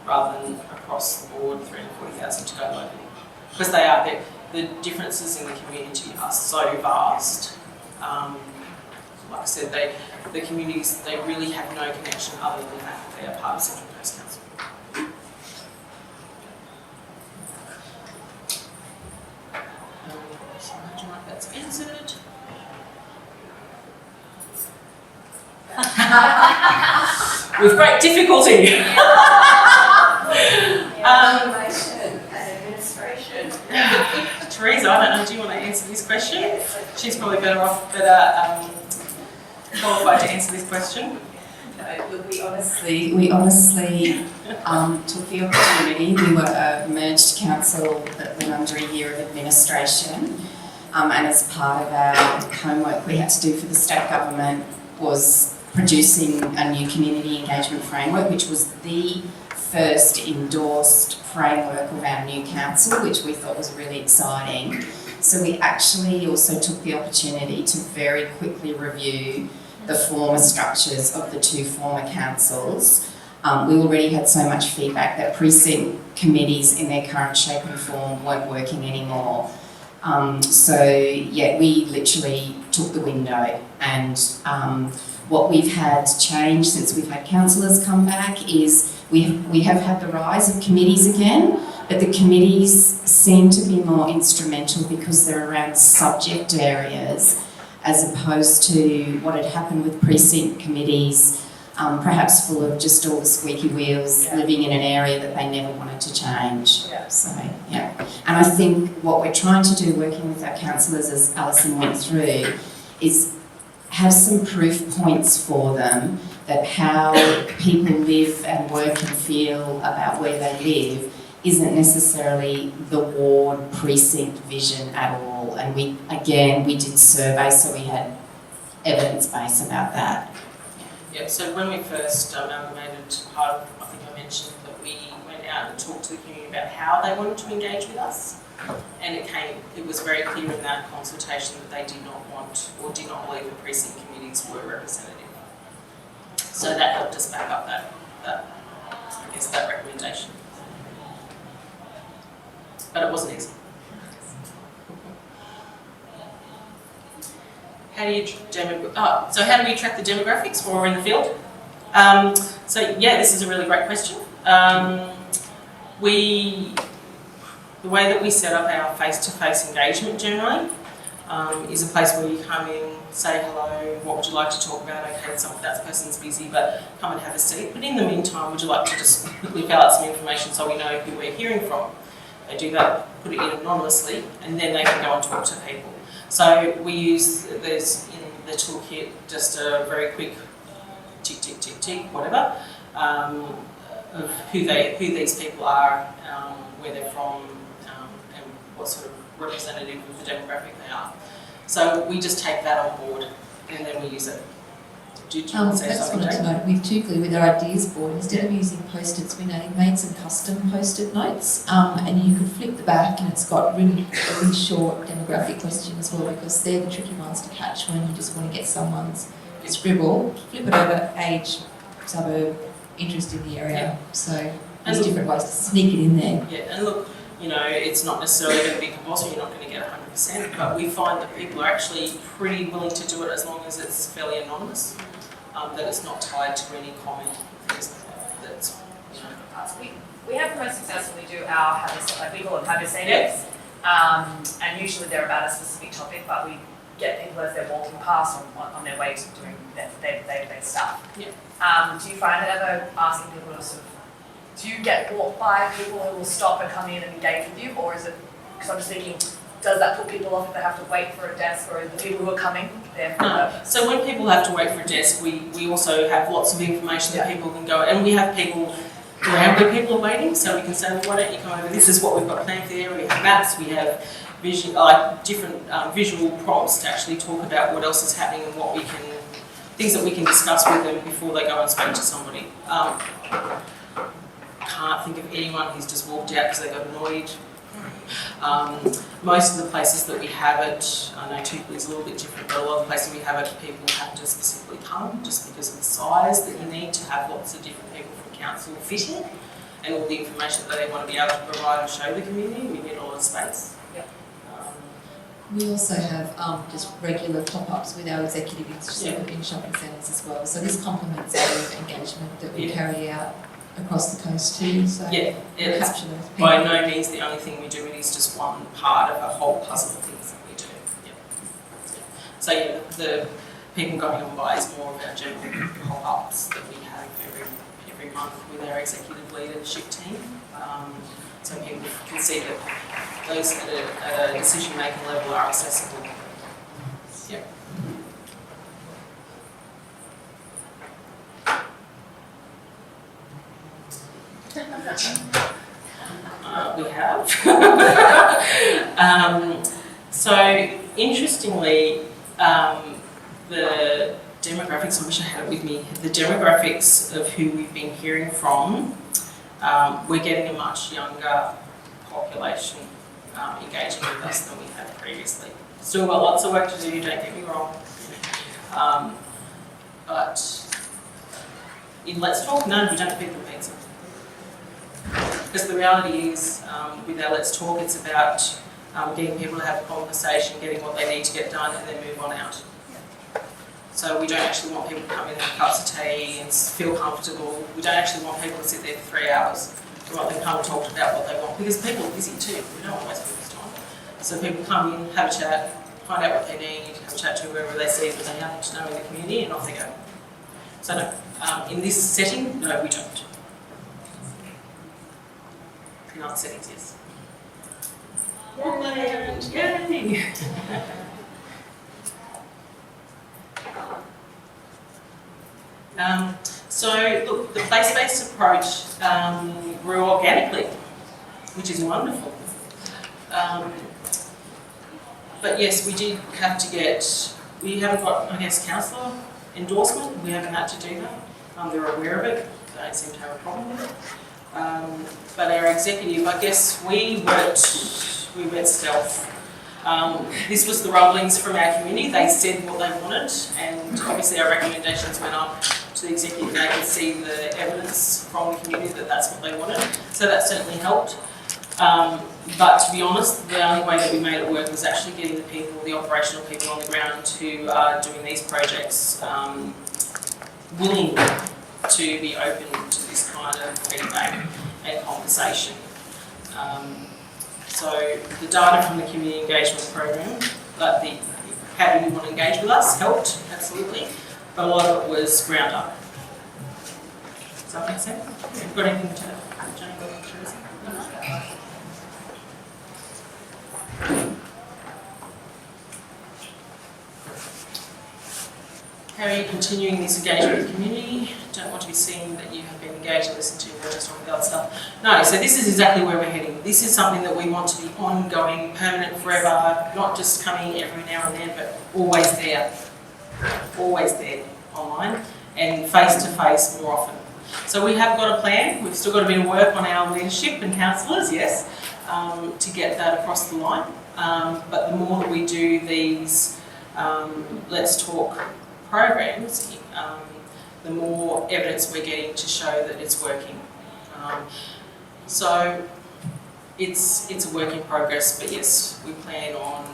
rather than across the board 340,000 to go locally. Because they are there. The differences in the community are so vast. Like I said, the communities, they really have no connection other than that they are part of Central Coast Council. So I imagine like that's answered. With great difficulty. Information and administration. Teresa, I don't know, do you want to answer this question? She's probably better qualified to answer this question. No, look, we honestly took the opportunity. We were a merged council that went under a year of administration, and as part of our homework we had to do for the state government was producing a new community engagement framework, which was the first endorsed framework of our new council, which we thought was really exciting. So we actually also took the opportunity to very quickly review the former structures of the 2 former councils. We already had so much feedback that precinct committees in their current shape and form weren't working anymore. So yeah, we literally took the window, and what we've had change since we've had councillors come back is we have had the rise of committees again, but the committees seem to be more instrumental because they're around subject areas as opposed to what had happened with precinct committees, perhaps full of just all the squeaky wheels, living in an area that they never wanted to change. Yeah. So, yeah. And I think what we're trying to do, working with our councillors, as Alison went through, is have some proof points for them that how people live and work and feel about where they live isn't necessarily the ward precinct vision at all. And we did surveys, so we had evidence base about that. Yeah, so when we first amalgamated, I think I mentioned that we went out and talked to the community about how they wanted to engage with us. And it was very clear in that consultation that they did not want or did not believe the precinct committees were representative. So that helped us back up that recommendation. But it wasn't easy. How do you how do we track the demographics while we're in the field? This is a really great question. The way that we set up our face-to-face engagement generally is a place where you come in, say hello, what would you like to talk about? Okay, that person's busy, but come and have a seat. But in the meantime, would you like to just quickly fill out some information so we know who we're hearing from? They do that, put it in anonymously, and then they can go and talk to people. So we use, there's in the toolkit just a very quick tick, tick, tick, tick, whatever, of who these people are, where they're from, and what sort of representative of the demographic they are. So we just take that on board and then we use it. Did you want to say I just something, wanted to Jane? note, with Tukley, with our ideas board, instead of using post-its, we made some custom post-it notes, and you could flip the back and it's got really short demographic question as well, because they're the tricky ones to catch when you just want to get someone's scribble, flip it over, age, suburb, interest in the area. Yeah. So there's different ways to sneak it in there. Yeah, and look, it's not necessarily going to be compulsory, you're not going to get 100%, but we find that people are actually pretty willing to do it as long as it's fairly anonymous, that it's not tied to any comment, things like that. That's, We have the most success when we do our habits, like we call them habits days, and usually they're about a specific topic, but we get people as they're walking past on their way to doing their day-to-day stuff. Yeah. Do you find it ever asking people to sort of, do you get walked by people who will stop and come in and engage with you, or is it, because I'm just thinking, does that put people off if they have to wait for a desk, or the people who are coming there for purpose? So when people have to wait for a desk, we also have lots of information that people can go, and we have people around where people are waiting, so we can say, well, why don't you come over, this is what we've got planned for the area. We have maps, we have different visual prompts to actually talk about what else is happening and what we can, things that we can discuss with them before they go and speak to somebody. Can't think of anyone who's just walked out because they got annoyed. Most of the places that we have it, I know Tukley is a little bit different, but a lot of the places we have it, people have to specifically come just because of the size that you need to have lots of different people from council fit in, and all the information that they want to be able to provide and show the community. We need a lot of space. Yep. We also have just regular pop-ups with our executive in shopping centres as well. So this complements our engagement that we carry out across the coast too. So it's capture those people. by no means the only thing we do. It is just one part of a whole puzzle of things that we do. So the people going on by is more of our general pop-ups that we have every month with our executive leadership team. So people can see that those at a decision-making level are accessible. Yep. We have. So interestingly, the demographics, I wish I had it with me, the demographics of who we've been hearing from, we're getting a much younger population engaging with us than we had previously. Still got lots of work to do, don't get me wrong. But in Let's Talk, no, we don't feed them pizza. Because the reality is, with our Let's Talk, it's about getting people to have a conversation, getting what they need to get done, and then move on out. So we don't actually want people to come in and have cups of tea and feel comfortable. We don't actually want people to sit there for 3 hours. We want them to come and talk about what they want, because people are busy too. We don't want to waste people's time. So people come in, have a chat, find out what they need, have a chat to whoever they see that they happen to know in the community, and off they go. So no, in this setting, no, we don't. In other settings, yes. Yay! So look, the place-based approach grew organically. which is wonderful. But yes, we did have to get, we haven't got, I guess, councillor endorsement. We haven't had to do that. They're aware of it. They don't seem to have a problem with it. But our executive, I guess, we went stealth. This was the rumblings from our community. They said what they wanted, and obviously our recommendations went up to the executive. They could see the evidence from the community that that's what they wanted. So that certainly helped. But to be honest, the only way that we made it work was actually getting the people, the operational people on the ground who are doing these projects, willing to be open to this kind of feedback and conversation. So the data from the community engagement program, like the how do you want to engage with us, helped, absolutely, but a lot of it was ground up. Does that make sense? Have got anything to Jane or Teresa? How are you continuing this engagement with the community? Don't want to be seen that you have been engaged and listened to and just talking about stuff. No, so this is exactly where we're heading. This is something that we want to be ongoing, permanent, forever, not just coming every now and then, but always there online and face-to-face more often. So we have got a plan. We've still got a bit of work on our leadership and councillors, yes, to get that across the line. But the more that we do these Let's Talk programs, the more evidence we're getting to show that it's working. So it's a work in progress, but yes, we plan on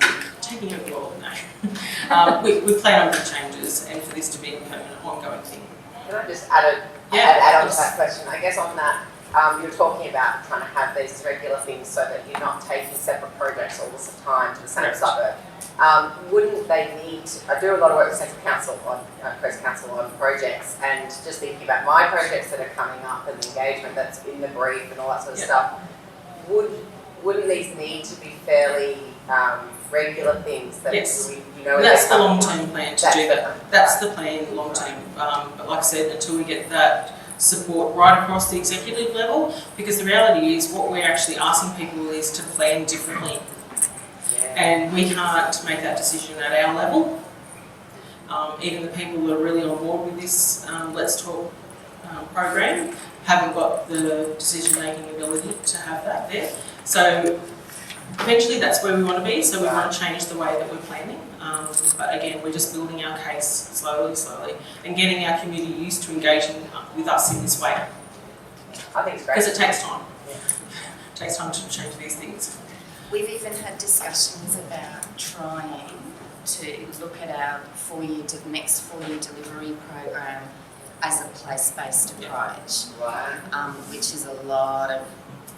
taking over the world now. We plan on big changes and for this to be a permanent, ongoing thing. Can I just add on to that question? I guess on that, you're talking about trying to have these regular things so that you're not taking separate projects all the time to the same suburb. Wouldn't they need to, I do a lot of work with Central Council on, Coast Council on projects, and just thinking about my projects that are coming up and the engagement that's in the brief and all that sort of stuff, wouldn't these need to be fairly regular things that yes. you know? That's the long-term plan to do that. That's the plan long-term. But like I said, until we get that support right across the executive level, because the reality is what we're actually asking people is to plan differently. And we can't make that decision at our level. Even the people that are really on board with this Let's Talk program haven't got the decision-making ability to have that there. So eventually that's where we want to be, so we want to change the way that we're planning. But again, we're just building our case slowly, and getting our community used to engaging with us in this way. I think it's great. Because it takes time. Yeah. It takes time to change these things. We've even had discussions about trying to look at our next four-year delivery program as a place-based approach, which is a lot of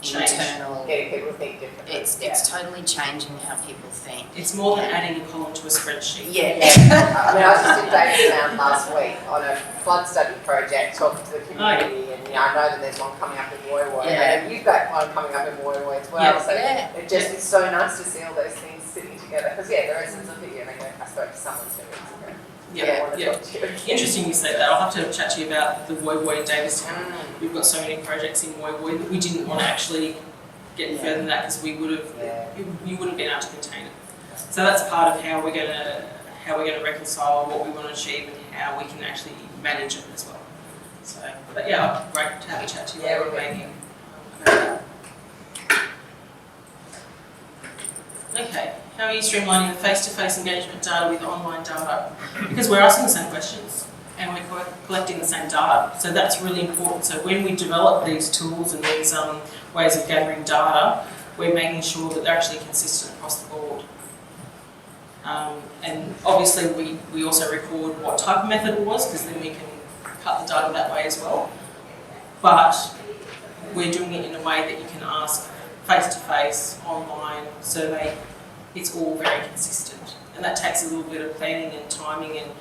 internal. Getting people to think differently. It's totally changing how people think. It's more than adding a column to a spreadsheet. Yeah. I mean, I was just in Davidstown last week on a flood study project, talking to the community, and I know that there's one coming up in Woy Woy, and you've got one coming up in Woy Woy as well. So it just is so nice to see all those things sitting together. Because the essence of it, I spoke to someone 2 weeks ago. Interesting you say that. I'll have to chat to you about the Woy Woy Davidstown. We've got so many projects in Woy Woy that we didn't want to actually get any further than that because we would have, you wouldn't have been able to contain it. So that's part of how we're going to reconcile what we want to achieve and how we can actually manage it as well. So, but yeah, great to have a chat to you about making. Okay, how are you streamlining the face-to-face engagement data with online data? Because we're asking the same questions and we're collecting the same data, so that's really important. So when we develop these tools and these ways of gathering data, we're making sure that they're actually consistent across the board. And obviously we also record what type of method it was, because then we can cut the data that way as well. But we're doing it in a way that you can ask face-to-face, online, survey. It's all very consistent. And that takes a little bit of planning and timing and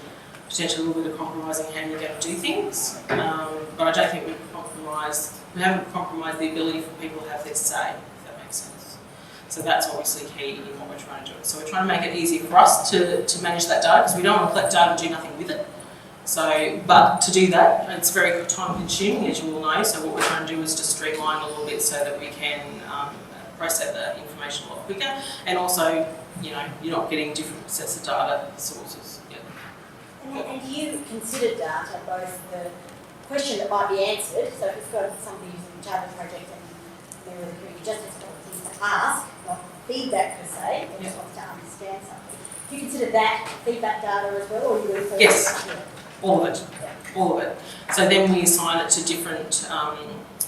potentially a little bit of compromising how you're going to do things. But I don't think we haven't compromised the ability for people to have their say, if that makes sense. So that's obviously key in what we're trying to do. So we're trying to make it easier for us to manage that data, because we don't want to collect data and do nothing with it. So, but to do that, it's very time consuming, as you all know. So what we're trying to do is just streamline a little bit so that we can process the information a lot quicker, and also, you know, you're not getting different sets of data sources. Yeah. And do you consider data, both the question that might be answered, so if it's got somebody using the Untitled project and member of the community just has got things to ask, not feedback per se, but just wants to understand something. Do you consider that feedback data as well, or you refer? Yes. Yeah. All of it. All of it. So then we assign it to different,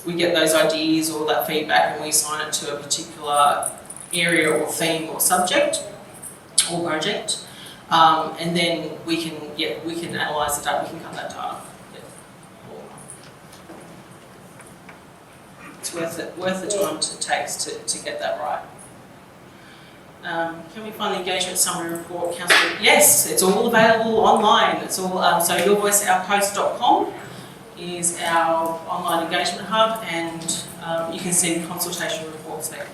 we get those ideas or that feedback and we assign it to a particular area or theme or subject or project. And then we can analyse the data, we can cut that data. It's worth the time it takes to get that right. Can we find the engagement summary report, Councillor? Yes, it's all available online. It's all so yourvoiceoutpost.com is our online engagement hub, and you can see the consultation reports there.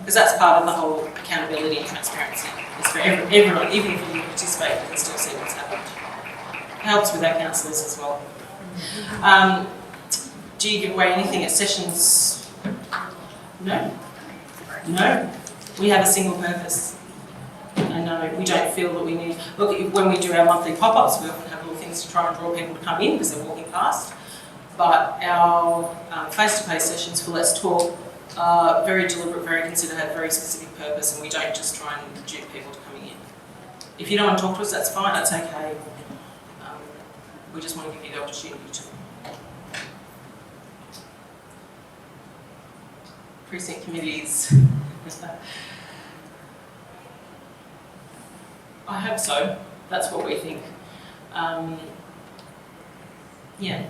Because that's part of the whole accountability and transparency. It's for everyone, even if you participate, you can still see what's happened. It helps with our councillors as well. Do you give away anything at sessions? No. No. We have a single purpose. And no, we don't feel that we need... Look, when we do our monthly pop-ups, we often have little things to try and draw people to come in because they're walking past. But our face-to-face sessions for Let's Talk are very deliberate, very considered, have a very specific purpose, and we don't just try and dupe people to coming in. If you don't want to talk to us, that's fine, that's okay. We just want to give you the opportunity to. Precinct committees. I hope so. That's what we think. Yeah.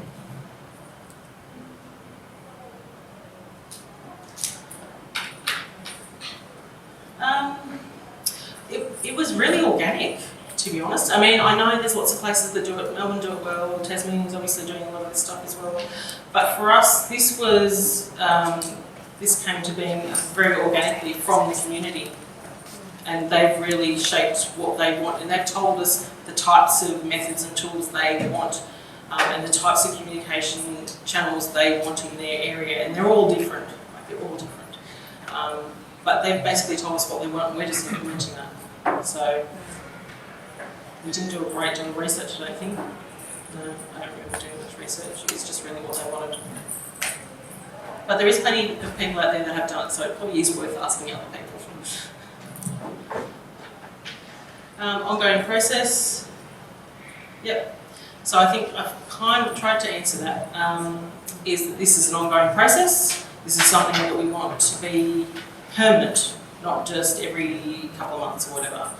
It was really organic, to be honest. I mean, I know there's lots of places that do it. Melbourne do it well. Tasmania's obviously doing a lot of this stuff as well. But for us, this was this came to being very organically from the community, and they've really shaped what they want, and they've told us the types of methods and tools they want, and the types of communication channels they want in their area, and they're all different. Like they're all different. But they've basically told us what they want, and we're just implementing that. So we didn't do a great deal of research, I don't think. No, I don't remember doing much research. It's just really what they wanted. But there is plenty of people out there that have done it, so it probably is worth asking other people. Ongoing process. Yep. So I think I've kind of tried to answer that. Is that this is an ongoing process. This is something that we want to be permanent, not just every couple of months or whatever.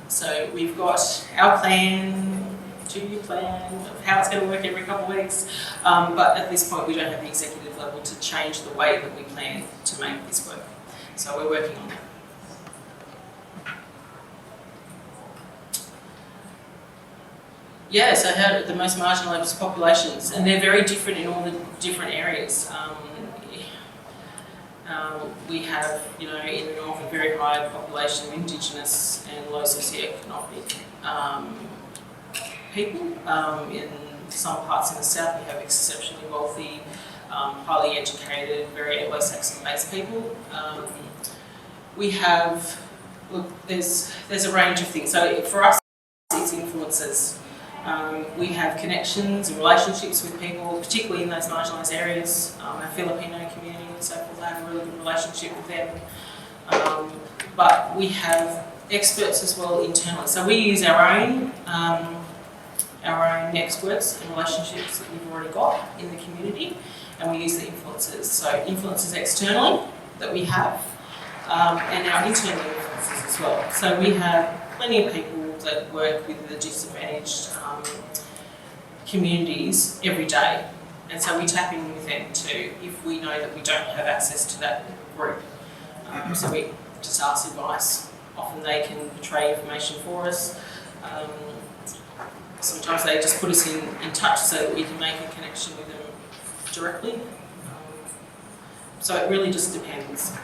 So we've got our plan, 2-year plan of how it's going to work every couple of weeks, but at this point we don't have the executive level to change the way that we plan to make this work. So we're working on that. Yeah, so how the most marginalised populations, and they're very different in all the different areas. We have, you know, in the north a very high population of Indigenous and low socioeconomic people. In some parts in the south we have exceptionally wealthy, highly educated, very Anglo-Saxon-based people. We have, look, there's a range of things. So for us, it's influences. We have connections and relationships with people, particularly in those marginalised areas. Our Filipino community and so forth, I have a really good relationship with them. But we have experts as well internally. So we use our own experts and relationships that we've already got in the community, and we use the influencers. So influencers externally that we have, and our internal influencers as well. So we have plenty of people that work with the disadvantaged communities every day, and so we tap in with them too if we know that we don't have access to that group. So we just ask advice. Often they can portray information for us. Sometimes they just put us in touch so that we can make a connection with them directly. So it really just depends.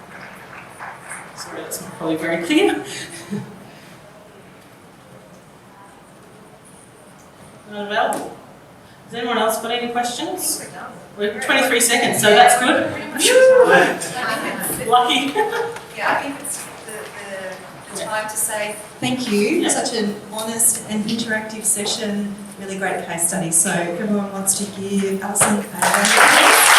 Sorry, that's not probably very clear. Not available. Has anyone else got any questions? We're done. We're 23 seconds, so that's good. Lucky. Yeah, I think it's the time to say thank you. Such an honest and interactive session, really great case study. So if everyone wants to give Alison a round of applause.